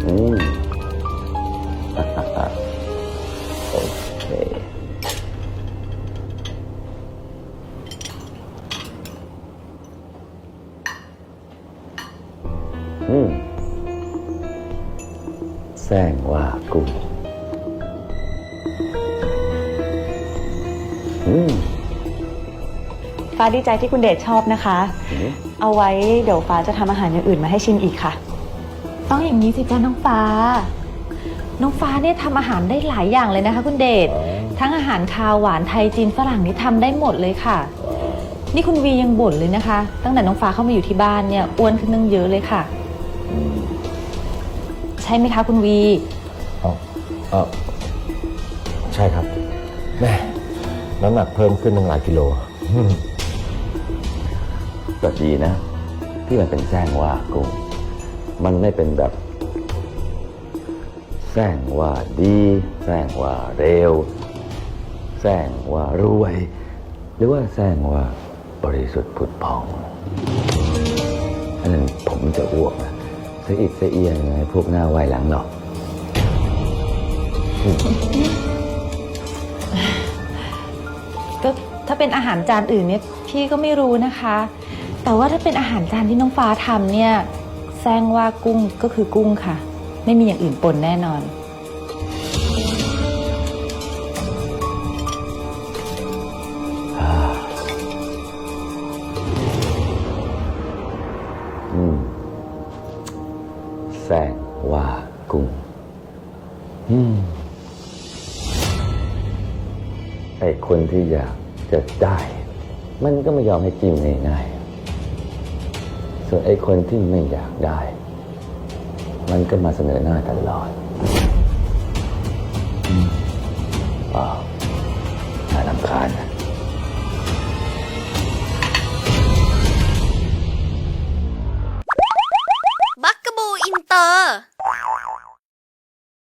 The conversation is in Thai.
อืม โอเคแซงว่ากุ้งฟ้าดีใจที่คุณเดชชอบนะคะ เอาไว้เดี๋ยวฟ้าจะทำอาหารอย่างอื่นมาให้ชิมอีกค่ะ ต้องอย่างนี้สิจ้าน้องฟ้า น้องฟ้าเนี่ยทำอาหารได้หลายอย่างเลยนะคะคุณเดช ทั้งอาหารคาวหวานไทยจีนฝรั่งนี่ทำได้หมดเลยค่ะ นี่คุณวียังบ่นเลยนะคะ ตั้งแต่น้องฟ้าเข้ามาอยู่ที่บ้านเนี่ยอ้วนขึ้นตั้งเยอะเลยค่ะ ใช่ไหมคะคุณวี ใช่ครับแม่น้ำหนักเพิ่มขึ้นตั้งหลายกิโล ก็ดีนะ ที่มันเป็นแซงว่ากุ้งมันไม่เป็นแบบแซงว่าดีแซงว่าเร็วแซงว่ารวย หรือว่าแซงว่าบริสุทธิ์ผุดผ่องอันนั้นผมจะอ้วกนะสะอิดสะเอียนไงพวกหน้าไวหลังหรอก ก็ถ้าเป็นอาหารจานอื่นเนี่ยพี่ก็ไม่รู้นะคะ แต่ว่าถ้าเป็นอาหารจานที่น้องฟ้าทำเนี่ยแซงว่ากุ้งก็คือกุ้งค่ะ ไม่มีอย่างอื่นปนแน่นอน แซงว่ากุ้งไอ้คนที่อยากจะได้ มันก็ไม่ยอมให้จิ้มง่ายๆส่วนไอ้คนที่ไม่อยากได้ มันก็มาเสนอหน้าตลอด